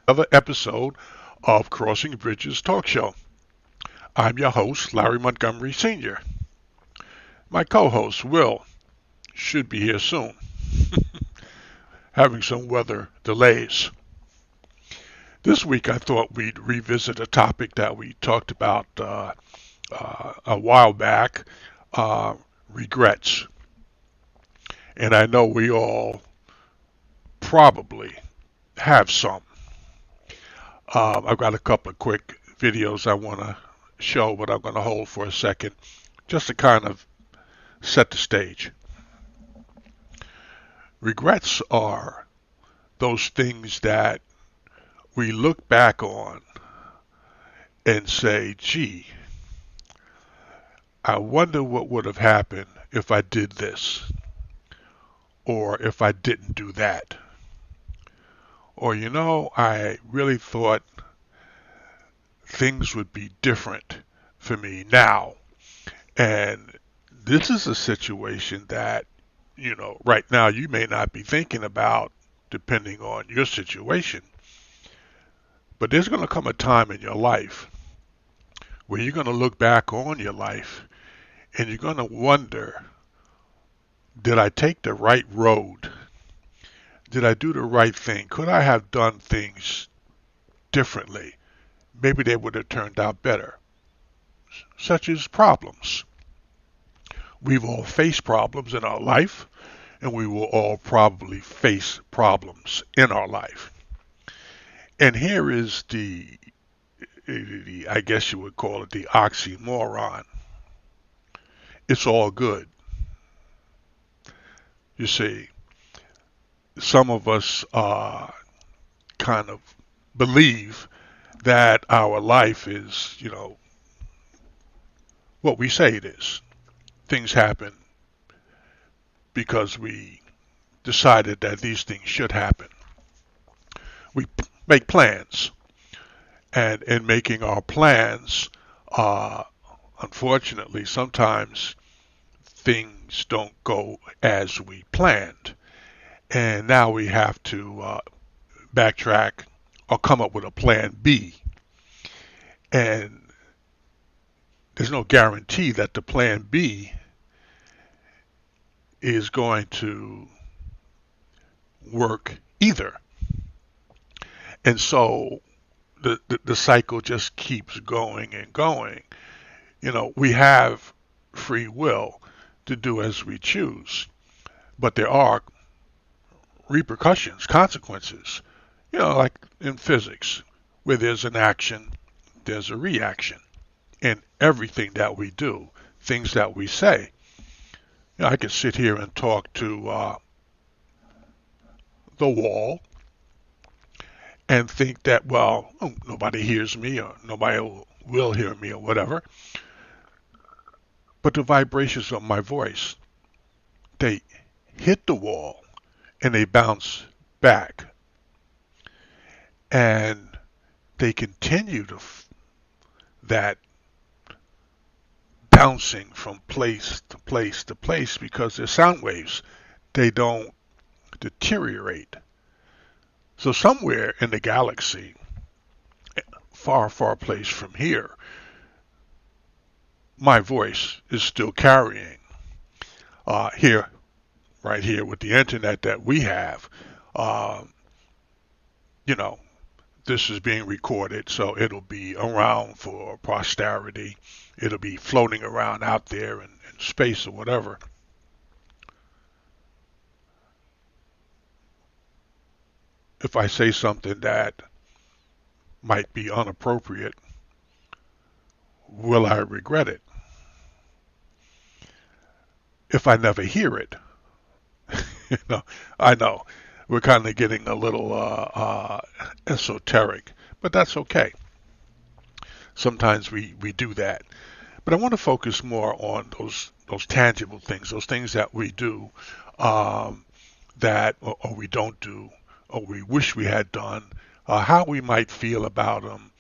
another episode of Crossing Bridges Talk Show. I'm your host, Larry Montgomery Sr. My co host, Will, should be here soon, having some weather delays. This week, I thought we'd revisit a topic that we talked about a while back uh, regrets. And I know we all probably have some. I've got a couple of quick videos I want to show, but I'm going to hold for a second just to kind of set the stage. Regrets are those things that we look back on and say, gee, I wonder what would have happened if I did this, or if I didn't do that. Or, I really thought things would be different for me now. And this is a situation that, right now you may not be thinking about depending on your situation. But there's going to come a time in your life where you're going to look back on your life and you're going to wonder, did I take the right road? Did I do the right thing? Could I have done things differently? Maybe they would have turned out better, such as problems. We've all faced problems in our life, and we will all probably face problems in our life. And here is I guess you would call it the oxymoron. It's all good. You see, some of us kind of believe that our life is, what we say it is. Things happen because we decided that these things should happen. We make plans, and in making our plans, uh, unfortunately, sometimes things don't go as we planned. And now we have to backtrack or come up with a plan B. And there's no guarantee that the plan B is going to work either. And so the cycle just keeps going and going. We have free will to do as we choose, but there are repercussions, consequences, like in physics, where there's an action, there's a reaction in everything that we do, things that we say. I could sit here and talk to the wall and think that, well, oh, nobody hears me or nobody will hear me or whatever. But the vibrations of my voice, they hit the wall and they bounce back. And they continue that bouncing from place to place to place because they're sound waves. They don't deteriorate. So somewhere in the galaxy, far, far place from here, my voice is still carrying. Here, right here with the internet that we have, uh, you know, this is being recorded, so it'll be around for posterity. It'll be floating around out there in space or whatever. If I say something that might be inappropriate, will I regret it? If I never hear it, you know, I know we're kind of getting a little esoteric, but that's okay. Sometimes we do that. But I want to focus more on those tangible things, those things that we do um, that or we don't do or we wish we had done, how we might feel about them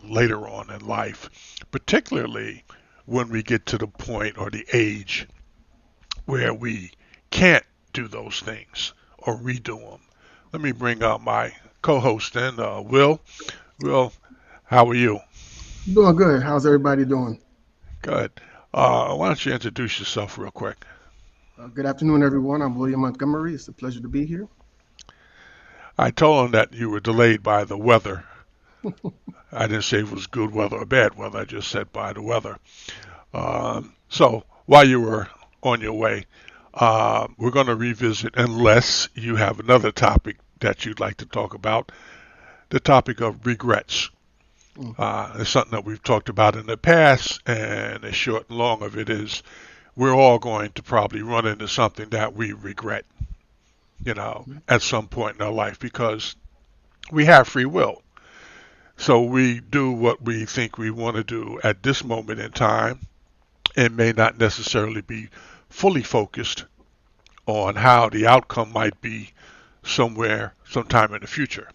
later on in life, particularly when we get to the point or the age where we can't do those things or redo them. Let me bring out my co-host, and Will. Will, how are you? Doing good. How's everybody doing? Good. Why don't you introduce yourself real quick? Good afternoon, everyone. I'm William Montgomery. It's a pleasure to be here. I told him that you were delayed by the weather. I didn't say it was good weather or bad weather. I just said by the weather. So while you were on your way, we're going to revisit, unless you have another topic that you'd like to talk about, the topic of regrets. Mm, It's something that we've talked about in the past, and the short and long of it is we're all going to probably run into something that we regret, mhm. at some point in our life because we have free will. So we do what we think we want to do at this moment in time and may not necessarily be fully focused on how the outcome might be somewhere, sometime in the future.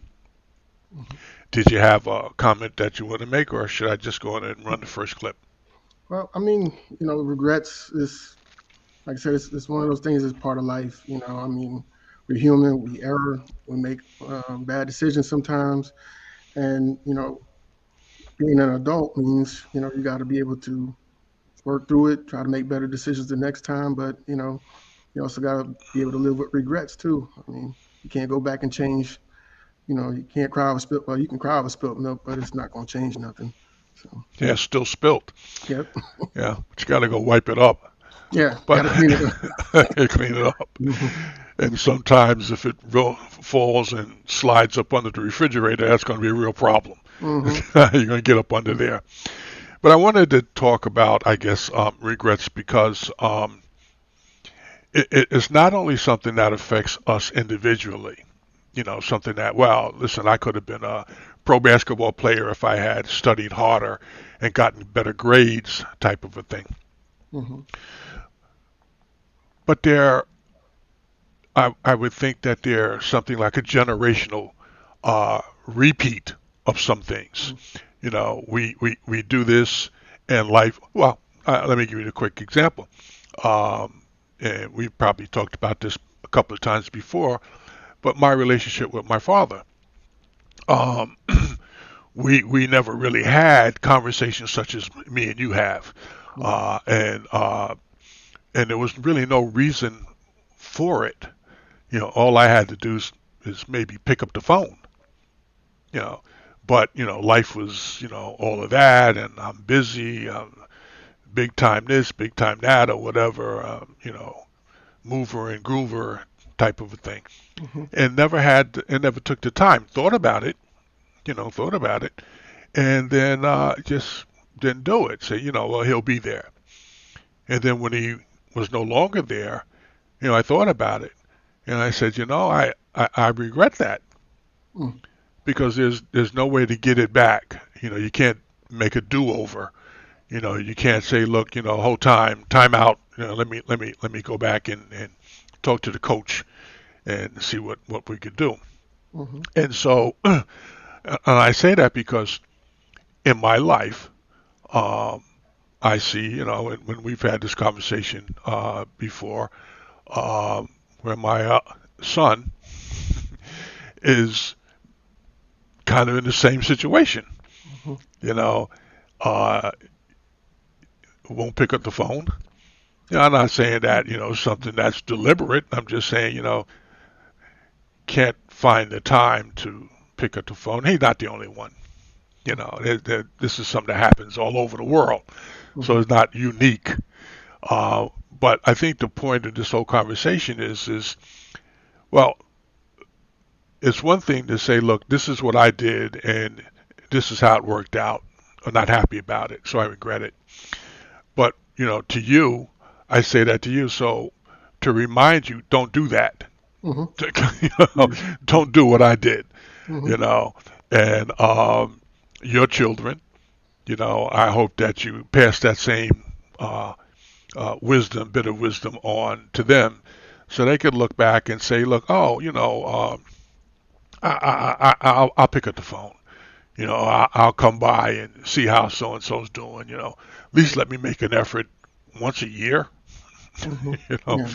Mhm. Did you have a comment that you want to make, or should I just go on and run the first clip? Well, I mean, regrets is, like I said, it's one of those things that's part of life. I mean, we're human, we err, we make bad decisions sometimes. And, being an adult means, you got to be able to work through it, try to make better decisions the next time. But, you also got to be able to live with regrets too. I mean, you can't go back and change. You can't cry over spilt. Well, you can cry over spilt milk, but it's not going to change nothing. So, Yeah, still spilt. yep, Yeah, but you got to go wipe it up. yeah, got But to clean it up. clean it up. Hmm. And sometimes if it falls and slides up under the refrigerator, that's going to be a real problem. Hmm. You're going to get up under there. But I wanted to talk about, I guess, regrets because it's not only something that affects us individually. Something that, well, listen, I could have been a pro basketball player if I had studied harder and gotten better grades, type of a thing. Hmm. But I would think that there's something like a generational repeat of some things. We do this in life. Well, let me give you a quick example. And we've probably talked about this a couple of times before, but my relationship with my father. Um, we never really had conversations such as me and you have, Right. and there was really no reason for it. All I had to do is maybe pick up the phone. You know, but life was all of that, and I'm busy, big time this, big time that, or whatever. Mover and groover type of a thing, Hmm. and never took the time. Thought about it, and then just didn't do it. Say, well, he'll be there. And then when he was no longer there, I thought about it, and I said, I regret that Mm. because there's no way to get it back. You can't make a do-over. You can't say, look, whole time out. Let me go back and talk to the coach and see what we could do. Hmm. And so, and I say that because in my life, um, I see, when we've had this conversation before, where my son is kind of in the same situation. Hmm. You know, uh, won't pick up the phone. I'm not saying that something that's deliberate. I'm just saying can't find the time to pick up the phone. He's not the only one. This is something that happens all over the world, so Hmm. it's not unique. Uh, but I think the point of this whole conversation is well, it's one thing to say, look, this is what I did, and this is how it worked out. I'm not happy about it, so I regret it. But to you, I say that to you, so to remind you, don't do that. Hmm. You know, Yeah. don't do what I did. Hmm. You know, and your children. I hope that you pass that same bit of wisdom on to them, so they could look back and say, look, oh, I'll pick up the phone. I'll come by and see how so and so's doing. At least let me make an effort once a year. Hmm. you know, Yeah.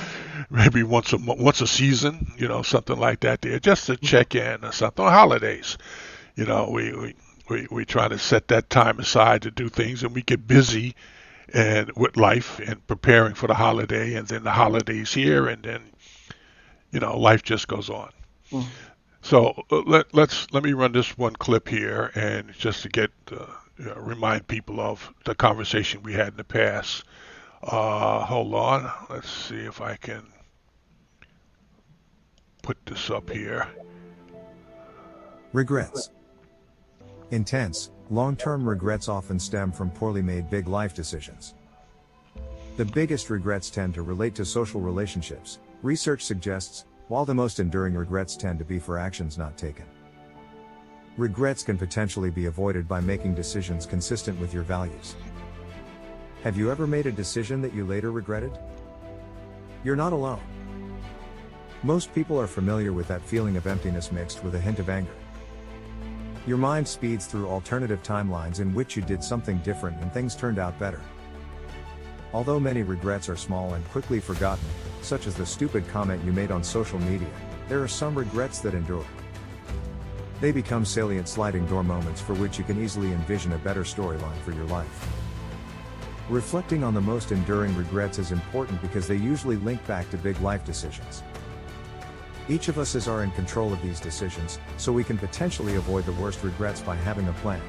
maybe once a season, something like that there, just to check in or something. On holidays, we try to set that time aside to do things, and we get busy and with life and preparing for the holiday, and then the holidays here, and then life just goes on. Hmm. So let me run this one clip here, and just to get remind people of the conversation we had in the past. Hold on, let's see if I can put this up here. Regrets. Intense, long-term regrets often stem from poorly made big life decisions. The biggest regrets tend to relate to social relationships, research suggests, while the most enduring regrets tend to be for actions not taken. Regrets can potentially be avoided by making decisions consistent with your values. Have you ever made a decision that you later regretted? You're not alone. Most people are familiar with that feeling of emptiness mixed with a hint of anger. Your mind speeds through alternative timelines in which you did something different and things turned out better. Although many regrets are small and quickly forgotten, such as the stupid comment you made on social media, there are some regrets that endure. They become salient sliding door moments for which you can easily envision a better storyline for your life. Reflecting on the most enduring regrets is important because they usually link back to big life decisions. Each of us is in control of these decisions, so we can potentially avoid the worst regrets by having a plan.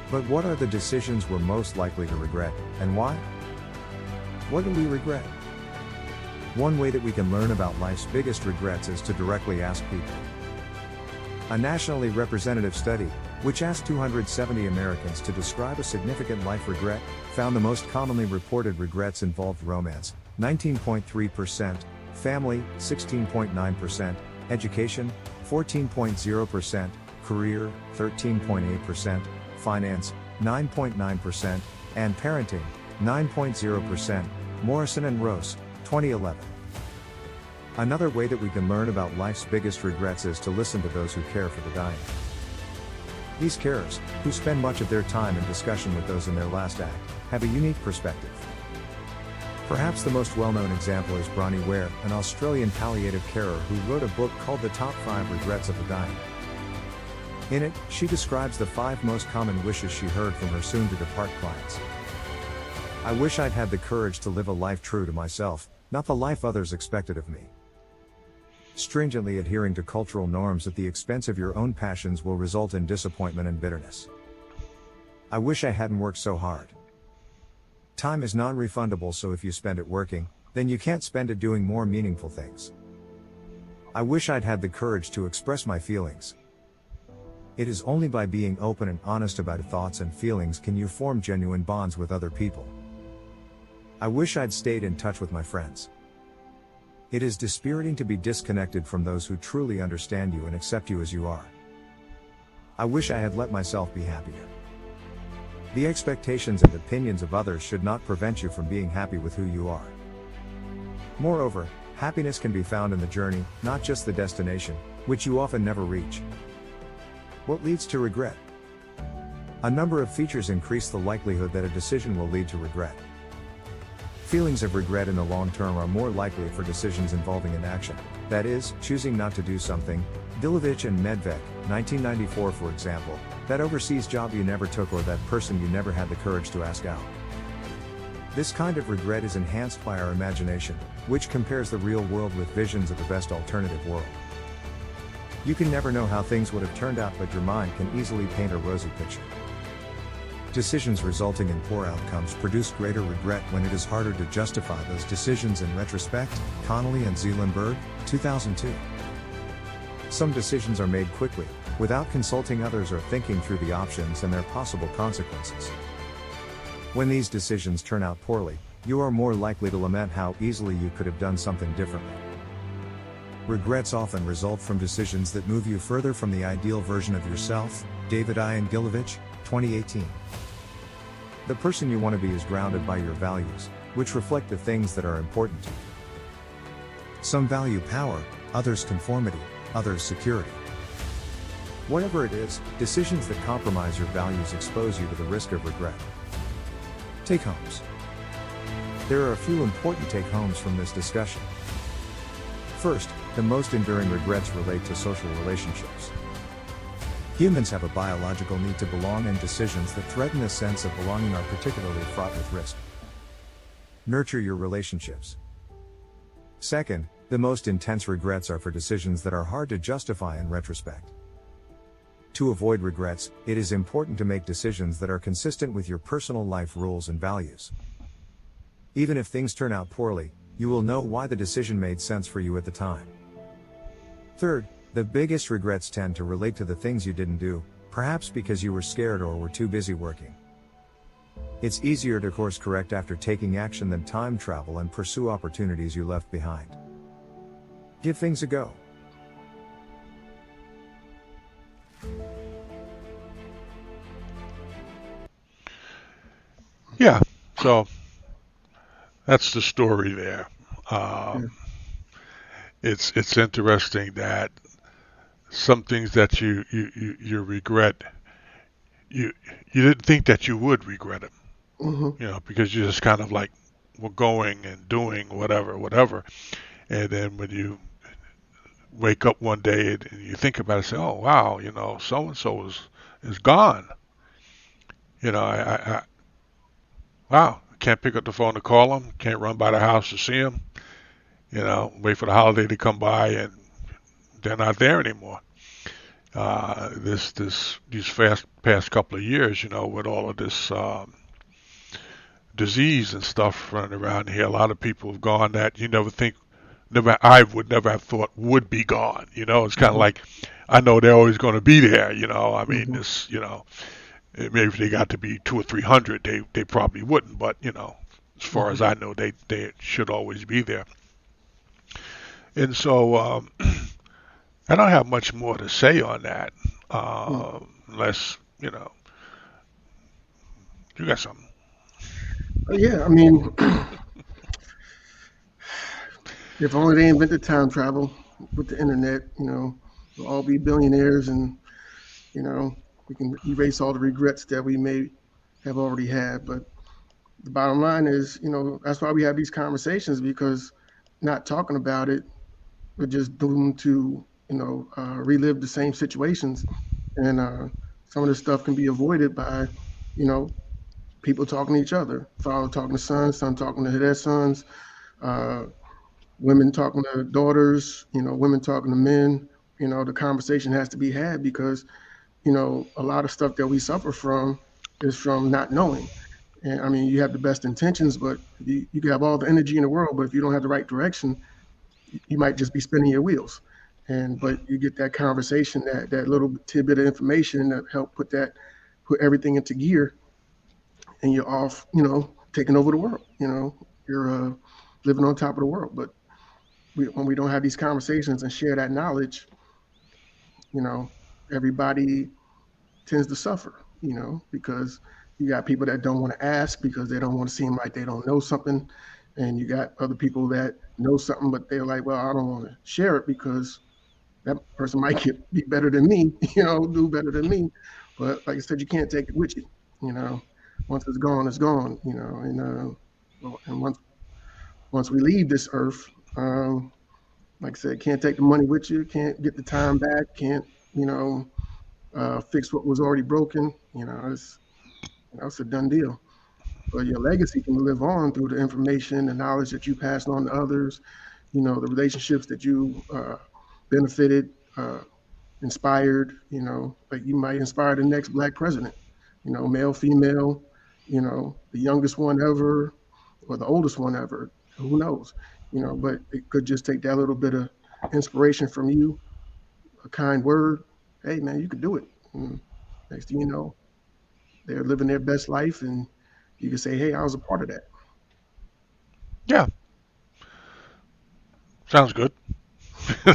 But what are the decisions we're most likely to regret, and why? What do we regret? One way that we can learn about life's biggest regrets is to directly ask people. A nationally representative study, which asked 270 Americans to describe a significant life regret, found the most commonly reported regrets involved romance, 19.3%, family, 16.9%, education, 14.0%, career, 13.8%, finance, 9.9%, and parenting, 9.0%, Morrison and Rose, 2011. Another way that we can learn about life's biggest regrets is to listen to those who care for the dying. These carers, who spend much of their time in discussion with those in their last act, have a unique perspective. Perhaps the most well-known example is Bronnie Ware, an Australian palliative carer who wrote a book called The Top 5 Regrets of the Dying. In it, she describes the 5 most common wishes she heard from her soon-to-depart clients. I wish I'd had the courage to live a life true to myself, not the life others expected of me. Stringently adhering to cultural norms at the expense of your own passions will result in disappointment and bitterness. I wish I hadn't worked so hard. Time is non-refundable, so if you spend it working, then you can't spend it doing more meaningful things. I wish I'd had the courage to express my feelings. It is only by being open and honest about thoughts and feelings can you form genuine bonds with other people. I wish I'd stayed in touch with my friends. It is dispiriting to be disconnected from those who truly understand you and accept you as you are. I wish I had let myself be happier. The expectations and opinions of others should not prevent you from being happy with who you are. Moreover, happiness can be found in the journey, not just the destination, which you often never reach. What leads to regret? A number of features increase the likelihood that a decision will lead to regret. Feelings of regret in the long term are more likely for decisions involving inaction, that is, choosing not to do something. Dilovich and Medved, 1994 for example, that overseas job you never took or that person you never had the courage to ask out. This kind of regret is enhanced by our imagination, which compares the real world with visions of the best alternative world. You can never know how things would have turned out, but your mind can easily paint a rosy picture. Decisions resulting in poor outcomes produce greater regret when it is harder to justify those decisions in retrospect. Connolly and Zeelenberg, 2002. Some decisions are made quickly, without consulting others or thinking through the options and their possible consequences. When these decisions turn out poorly, you are more likely to lament how easily you could have done something differently. Regrets often result from decisions that move you further from the ideal version of yourself. David I. and Gilovich, 2018. The person you want to be is grounded by your values, which reflect the things that are important to you. Some value power, others conformity, others security. Whatever it is, decisions that compromise your values expose you to the risk of regret. Take homes. There are a few important take-homes from this discussion. First, the most enduring regrets relate to social relationships. Humans have a biological need to belong, and decisions that threaten a sense of belonging are particularly fraught with risk. Nurture your relationships. Second, the most intense regrets are for decisions that are hard to justify in retrospect. To avoid regrets, it is important to make decisions that are consistent with your personal life rules and values. Even if things turn out poorly, you will know why the decision made sense for you at the time. Third, the biggest regrets tend to relate to the things you didn't do, perhaps because you were scared or were too busy working. It's easier to course correct after taking action than time travel and pursue opportunities you left behind. Give things a go. Yeah, so that's the story there. Yeah. It's interesting that some things that you regret, you didn't think that you would regret them, Hmm. because you just kind of like were going and doing whatever, and then when you wake up one day and you think about it, say, oh wow, so and so is gone. I wow, can't pick up the phone to call them, can't run by the house to see them, wait for the holiday to come by and they're not there anymore. These past couple of years, with all of this disease and stuff running around here, a lot of people have gone that you I would never have thought would be gone. It's kind of Hmm. like I know they're always going to be there. I mean, Hmm. maybe if they got to be 200 or 300, they probably wouldn't. But as far Hmm. as I know, they should always be there. And so I don't have much more to say on that, unless you got something. Yeah, I mean, if only they invented time travel with the internet, we'll all be billionaires, and you know, we can erase all the regrets that we may have already had. But the bottom line is, that's why we have these conversations, because not talking about it, we're just doomed to, relive the same situations. And some of this stuff can be avoided by, you know, people talking to each other, father talking to sons, son talking to their sons, uh, women talking to daughters, women talking to men. The conversation has to be had, because a lot of stuff that we suffer from is from not knowing. And I mean, you have the best intentions, but you can have all the energy in the world, but if you don't have the right direction, you might just be spinning your wheels. And but you get that conversation, that little tidbit of information that help put everything into gear, and you're off, taking over the world. You're living on top of the world. But when we don't have these conversations and share that knowledge, you know, everybody tends to suffer, because you got people that don't want to ask because they don't want to seem like they don't know something. And you got other people that know something, but they're like, well, I don't want to share it because that person might be better than me, do better than me. But like I said, you can't take it with you, you know. Once it's gone, it's gone, and and once we leave this earth, like I said, can't take the money with you, can't get the time back, can't, you know, fix what was already broken. It's a done deal. But your legacy can live on through the information and knowledge that you passed on to others. The relationships that you benefited, inspired. Like you might inspire the next black president. Male, female. The youngest one ever, or the oldest one ever. Who knows? But it could just take that little bit of inspiration from you, a kind word. Hey, man, you could do it. And next thing you know, they're living their best life, and you can say, "Hey, I was a part of that." Yeah, sounds good. you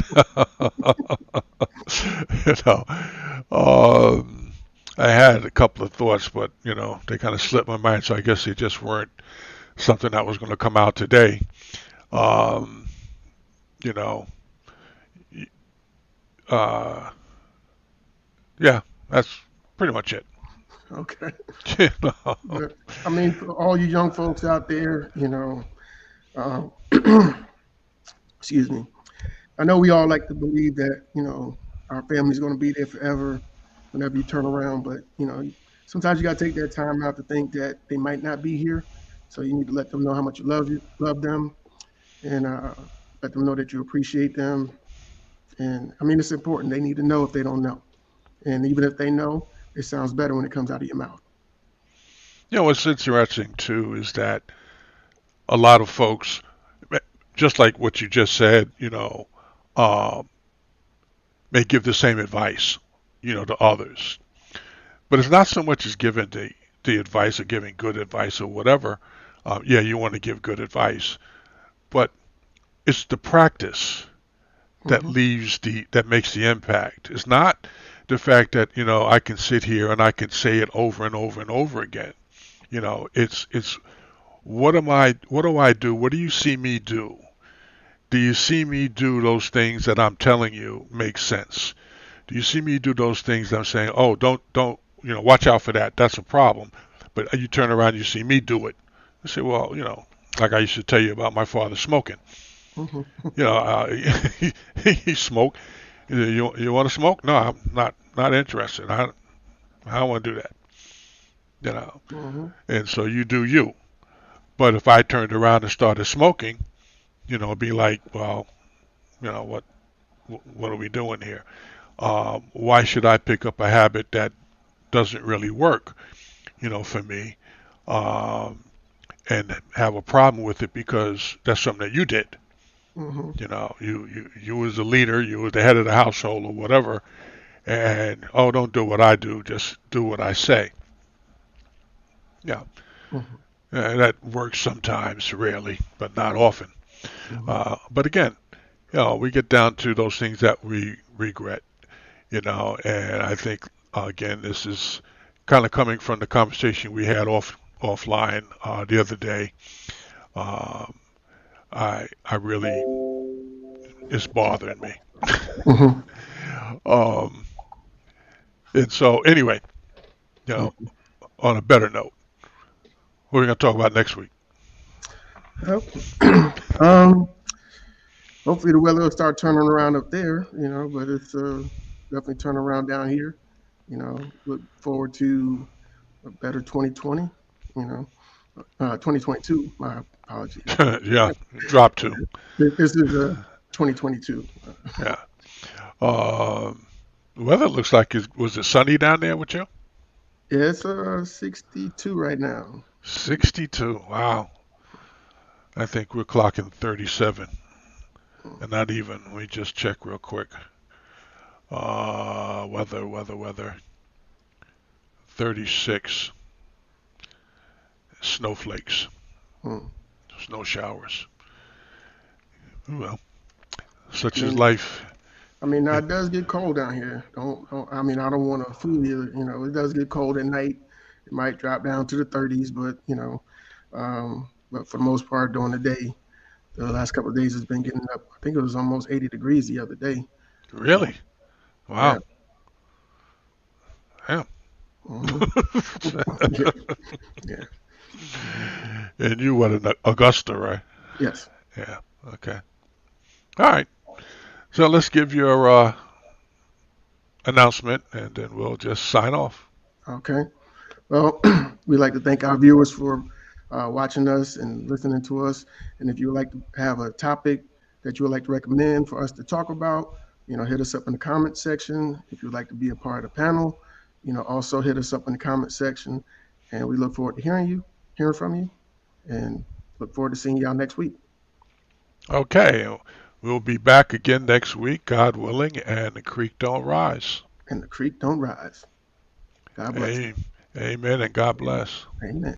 know, um, I had a couple of thoughts, but they kind of slipped my mind, so I guess they just weren't something that was going to come out today. Um, you know, uh, yeah, that's pretty much it. Okay. You know. But I mean, for all you young folks out there, um, excuse me. I know we all like to believe that, our family's going to be there forever whenever you turn around, but, sometimes you got to take that time out to think that they might not be here. So you need to let them know how much you love them, and let them know that you appreciate them. And I mean, it's important. They need to know if they don't know. And even if they know, it sounds better when it comes out of your mouth. What's interesting too is that a lot of folks, just like what you just said, uh, may give the same advice, to others. But it's not so much as giving the advice or giving good advice or whatever. Yeah, you want to give good advice, but it's the practice that Hmm. that makes the impact. It's not the fact that I can sit here and I can say it over and over and over again. It's what do I do? What do you see me do? Do you see me do those things that I'm telling you make sense? Do you see me do those things that I'm saying, oh, don't, watch out for that. That's a problem. But you turn around, you see me do it. I say, well, like I used to tell you about my father smoking. Hmm. He smoked. You want to smoke? No, I'm not interested. I don't want to do that. You know. Hmm. And so you do you. But if I turned around and started smoking, it'd be like, well, what are we doing here? Why should I pick up a habit that doesn't really work, for me, um, and have a problem with it because that's something that you did. Hmm. You was the leader, you was the head of the household or whatever, and oh, don't do what I do, just do what I say. Yeah, Hmm. that works sometimes, rarely, but not often. Hmm. But again, we get down to those things that we regret, and I think again, this is kind of coming from the conversation we had offline the other day. Um, I really it's bothering me. Hmm. um, and so anyway, you know, on a better note, what are we going to talk about next week? Well, um, hopefully the weather will start turning around up there, but it's definitely turning around down here. Look forward to a better 2020, 2022, my apologies. Yeah, drop two. This is 2022. Yeah. Um, the weather looks like was it sunny down there with you? Yeah, it's 62 right now. 62. Wow. I think we're clocking 37, and not even. Let me just check real quick. Weather. 36 snowflakes, Mm. snow showers. Well, I such is mean, life. now Yeah, it does get cold down here. I mean, I don't want to fool you. It does get cold at night. It might drop down to the 30s, but for the most part during the day, the last couple of days it's been getting up. I think it was almost 80 degrees the other day. really? Yeah. Wow. Yeah. Hmm. Yeah. Yeah. And you what in Augusta, right? Yes. Yeah. Okay. All right. So let's give your announcement, and then we'll just sign off. Okay. Well, we'd like to thank our viewers for watching us and listening to us. And if you would like to have a topic that you would like to recommend for us to talk about, hit us up in the comment section. If you'd like to be a part of the panel, also hit us up in the comment section. And we look forward to hearing from you, and look forward to seeing y'all next week. Okay. We'll be back again next week, God willing, and the creek don't rise. And the creek don't rise. God bless. Amen and God bless. Amen.